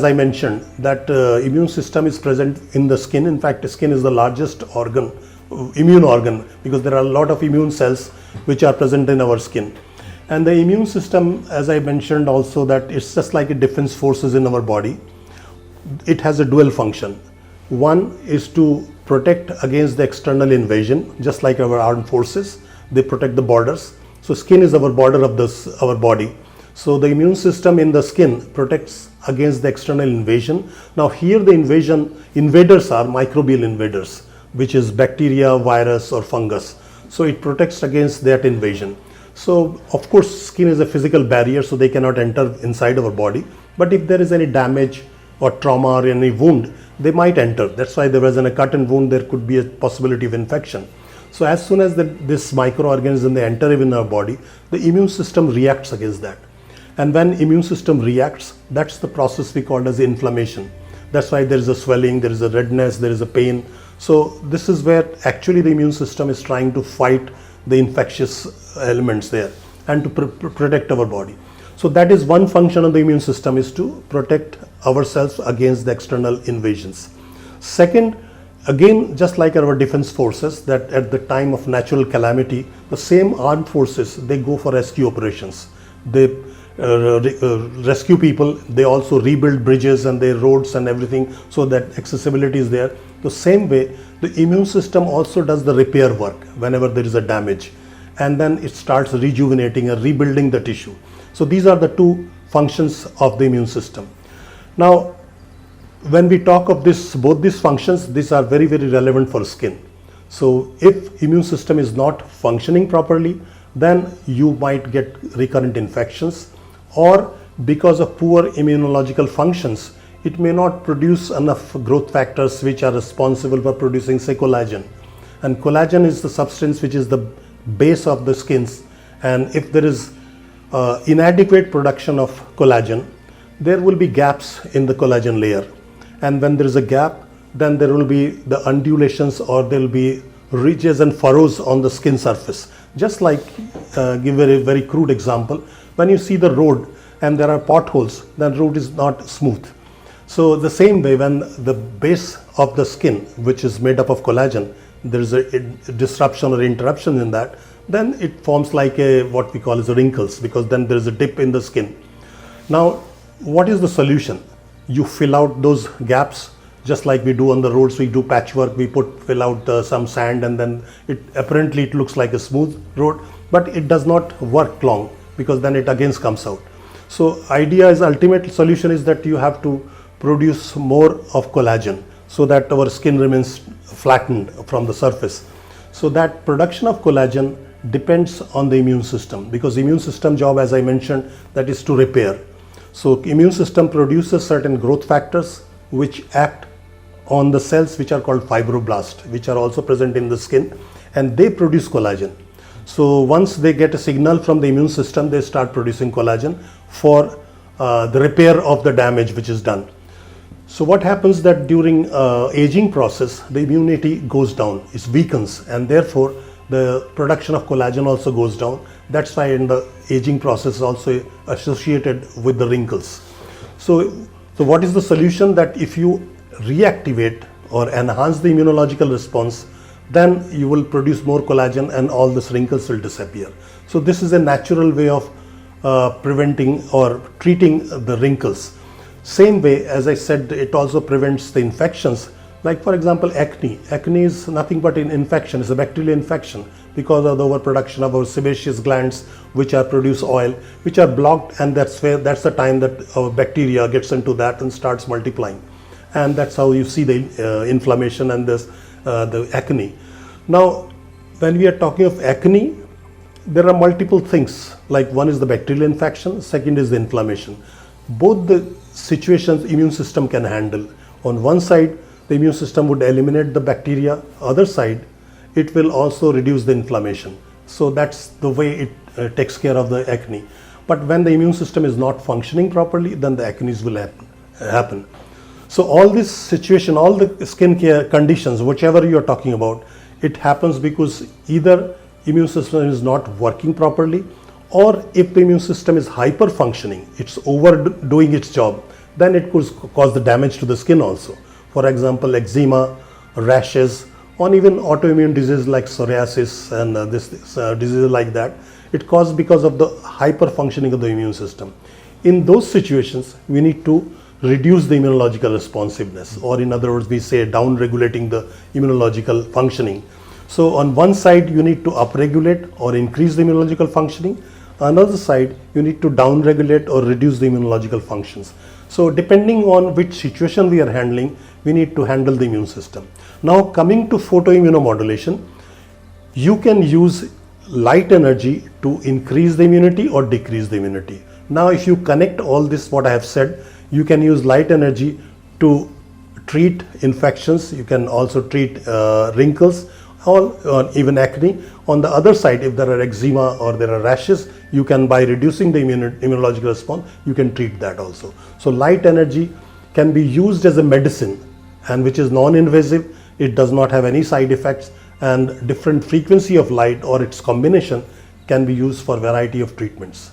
As I mentioned that immune system is present in the skin. In fact, skin is the largest organ, immune organ, because there are a lot of immune cells which are present in our skin. And the immune system, as I mentioned also, that it's just like a defense forces in our body. It has a dual function. One is to protect against the external invasion, just like our armed forces. They protect the borders. So skin is our border of our body. So the immune system in the skin protects against the external invasion. Now here the invaders are microbial invaders, which is bacteria, virus or fungus. So it protects against that invasion. So of course skin is a physical barrier, so they cannot enter inside our body. But if there is any damage or trauma or any wound, they might enter. That's why there was a cut and wound, there could be a possibility of infection. So as soon as this microorganism they enter in our body, the immune system reacts against that. And when immune system reacts, that's the process we call as inflammation. That's why there is a swelling, there is a redness, there is a pain. So this is where actually the immune system is trying to fight the infectious elements there and to protect our body. So that is one function of the immune system, is to protect ourselves against the external invasions. Second, again, just like our defense forces, that at the time of natural calamity, the same armed forces, they go for rescue operations. They rescue people. They also rebuild bridges and their roads and everything, so that accessibility is there. The same way the immune system also does the repair work whenever there is a damage, and then it starts rejuvenating and rebuilding the tissue. So these are the two functions of the immune system. Now when we talk of both these functions, these are very, very relevant for skin. So if immune system is not functioning properly, then you might get recurrent infections, or because of poor immunological functions, it may not produce enough growth factors which are responsible for producing, say, collagen. And collagen is the substance which is the base of the skins. And if there is inadequate production of collagen, there will be gaps in the collagen layer. And when there is a gap, then there will be the undulations, or there will be ridges and furrows on the skin surface. Just like, give a very crude example, when you see the road and there are potholes, then road is not smooth. So the same way, when the base of the skin, which is made up of collagen, there is a disruption or interruption in that, then it forms like what we call as wrinkles, because then there is a dip in the skin. Now what is the solution? You fill out those gaps, just like we do on the roads. We do patchwork, we fill out some sand, and then apparently it looks like a smooth road, but it does not work long, because then it again comes out. So idea is, ultimate solution is that you have to produce more of collagen, so that our skin remains flattened from the surface. So that production of collagen depends on the immune system, because immune system job, as I mentioned, that is to repair. So immune system produces certain growth factors which act on the cells which are called fibroblasts, which are also present in the skin, and they produce collagen. So once they get a signal from the immune system, they start producing collagen for the repair of the damage which is done. So what happens that during aging process, the immunity goes down, it weakens, and therefore the production of collagen also goes down. That's why in the aging process is also associated with the wrinkles. So what is the solution? That if you reactivate or enhance the immunological response, then you will produce more collagen and all these wrinkles will disappear. So this is a natural way of preventing or treating the wrinkles. Same way, as I said, it also prevents the infections. Like for example, acne. Acne is nothing but an infection, it's a bacterial infection, because of the overproduction of our sebaceous glands, which are produce oil, which are blocked, and that's the time that our bacteria gets into that and starts multiplying. And that's how you see the inflammation and the acne. Now, when we are talking of acne, there are multiple things. Like one is the bacterial infection, second is the inflammation. Both the situations immune system can handle. On one side, the immune system would eliminate the bacteria. Other side, it will also reduce the inflammation. So that's the way it takes care of the acne. But when the immune system is not functioning properly, then the acne will happen. So all this situation, all the skin care conditions, whichever you are talking about, it happens because either immune system is not working properly, or if the immune system is hyper functioning, it's overdoing its job, then it could cause the damage to the skin also. For example, eczema, rashes, or even autoimmune disease like psoriasis and diseases like that. It caused because of the hyperfunctioning of the immune system. In those situations, we need to reduce the immunological responsiveness, or in other words, we say down regulating the immunological functioning. So on one side, you need to upregulate or increase the immunological functioning. Another side, you need to down regulate or reduce the immunological functions. So depending on which situation we are handling, we need to handle the immune system. Now coming to photoimmunomodulation, you can use light energy to increase the immunity or decrease the immunity. Now if you connect all this what I have said, you can use light energy to treat infections, you can also treat wrinkles or even acne. On the other side, if there are eczema or there are rashes, you can, by reducing the immunological response, you can treat that also. So light energy can be used as a medicine, and which is non-invasive. It does not have any side effects, and different frequency of light or its combination can be used for variety of treatments.